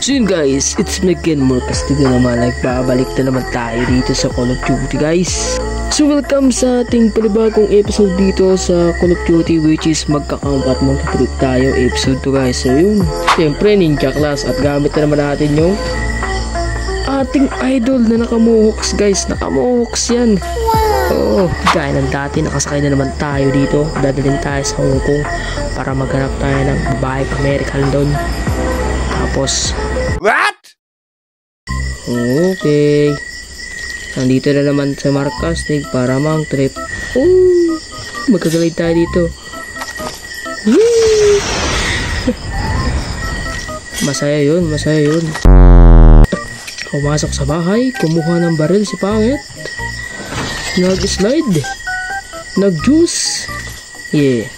So yun guys, it's me again, more Castigo naman. Babalik na naman tayo dito sa Call of Duty guys. So welcome sa ating panibagong episode dito sa Call of Duty, which is magka-camp at magtutuloy tayo episode 2 guys. So yun, syempre ninja class at gamit na naman natin yung ating idol na nakamuhoks guys. Nakamuhoks yan. Oo, gaya ng dati, nakasakay na naman tayo dito. Dadalhin tayo sa Hong Kong para maghanap tayo ng babae American doon. Tapos what? Okay, nandito na naman sa Marcastig para mang trip. Oh, magkagalay tayo dito. Masaya yun, masaya yun. Pumasok sa bahay, kumuha ng baril si Pangit. Nag-slide, nag-juice. Yeah,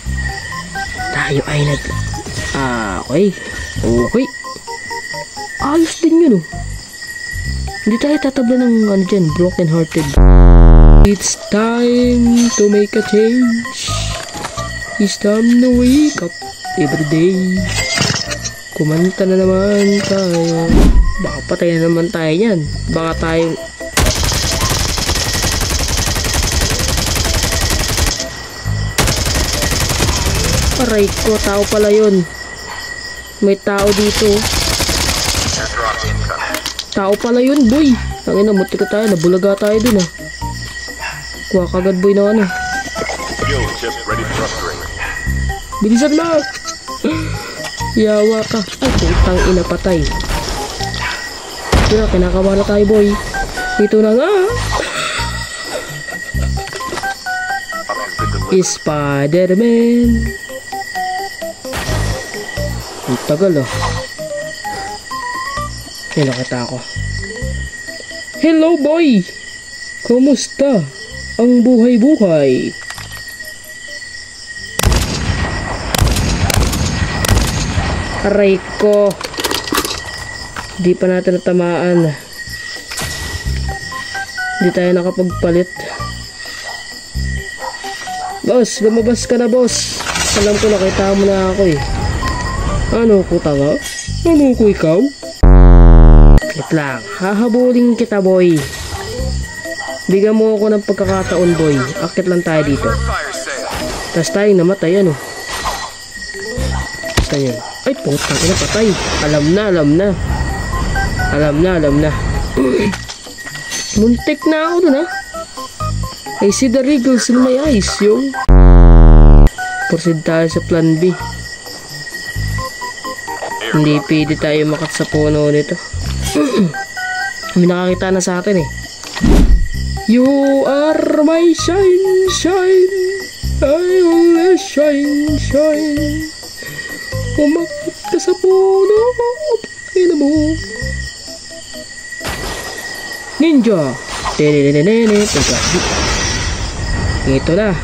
tayo ay okay. Ayos din yun, oh. Hindi tayo tatabla ng ano dyan, broken hearted. It's time to make a change. It's time to wake up every day. Kumanta na naman tayo. Baka patay na naman tayo yan. Baka tayo aray ko, tao pala yun. May tao dito. Tao pala yun, boy. Tangina, muti ka tayo. Nabulaga tayo dun, ah. Kuha kagad, boy, na ano. Bilisan mo. Yawa ka. Ay, putang ina, patay. Ito na, kinakabala tayo, boy. Ito na nga. Spider-Man. Ang tagal, oh. Nakita ako. Hello boy! Kumusta ang buhay-buhay? Aray ko. Di pa natin natamaan. Di tayo nakapagpalit. Boss, lumabas ka na, boss. Alam ko nakita mo na ako, eh. Ano ko, tanga? Ano ko, ikaw? Wait lang, hahabulin kita, boy. Bigyan mo ako ng pagkakataon, boy. Akit lang tayo dito. Tapos tayong namatay, ano? Basta yun. Ay, putang ina, patay. Alam na. Muntik na ako dun, ha? I see the wriggles in my eyes, yo. Proceed tayo sa plan B. Hindi pwede tayo makat sa puno nito. May nakakita na sa atin, eh. You are my shine. I will shine. Umakit ka sa puno. Pakina mo. Ninja. Ito na.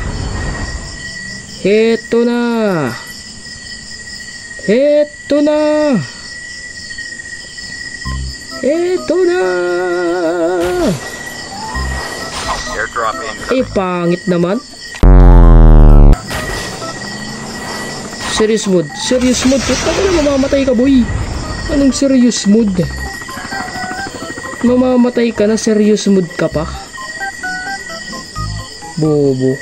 Eh, pangit naman. Serious mode. Puta ka na, mamamatay ka, boy. Anong serious mode? Mamamatay ka na, serious mode ka pa. Bobo.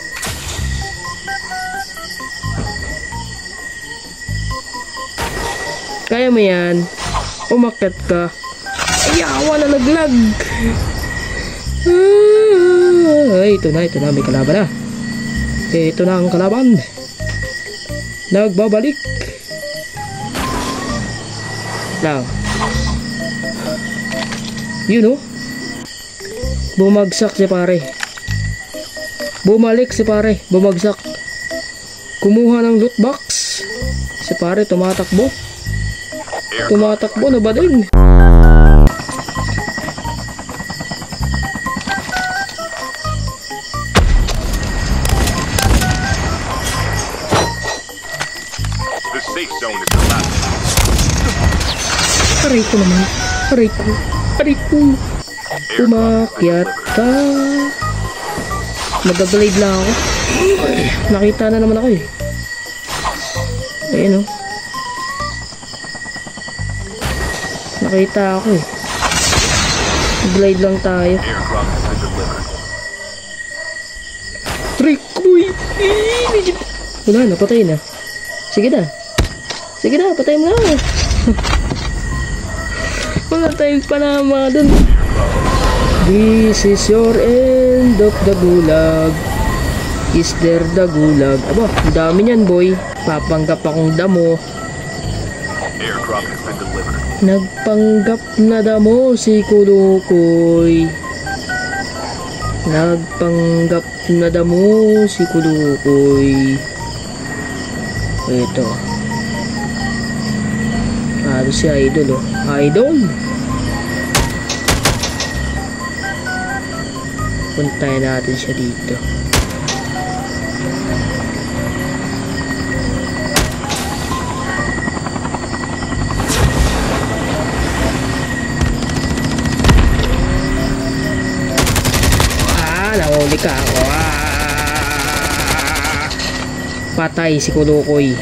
Kaya mo yan. Umakyat ka. Ayawa na, naglag. Ito na, may kalaban na. Ito na ang kalaban. Nagbabalik. Lang. Yun, oh. Bumagsak si pare. Bumalik si pare. Bumagsak. Kumuha ng loot box. Si pare tumatakbo na ba din? Aray ko. Umakyat ka. Nag-blade lang ako. Nakita na naman ako, eh. Ayun, oh. Nakita ako eh. Glide lang tayo. Trick boy! Wala na, patay na. Sige na. Sige na, patay mo na. Wala tayong panama dun. This is your end of the gulag. Is there the gulag? Aba, ang dami niyan boy. Papanggap akong damo. Nagpanggap na damo si Kulukoy. Nagpanggap na damo si Kulukoy. Ito. Ano si Idol oh. Idol. Puntahin natin siya dito. Nahuli ka. Patay si Kulukoy.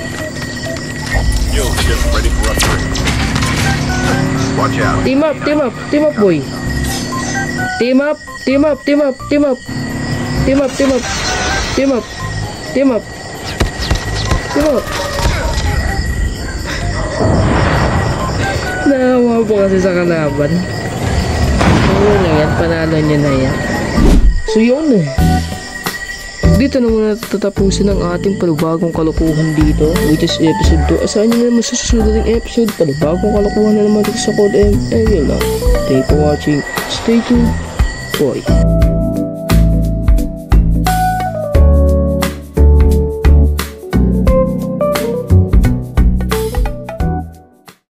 Team up, team up, team up boy. Team up, team up, team up, team up. Team up, team up. Team up. Team up. Team up. Naawa po kasi sa kalaban. Ayun na yan, panalo niya na yan. So yun eh. Dito na muna tatapusin ang ating panibagong kalokohan dito, which is episode 2. Asahan nyo na naman sa susunod ng episode, panibagong kalokohan na naman dito sa Code M. And yun lang. Thank you for watching. Stay tuned. Boy.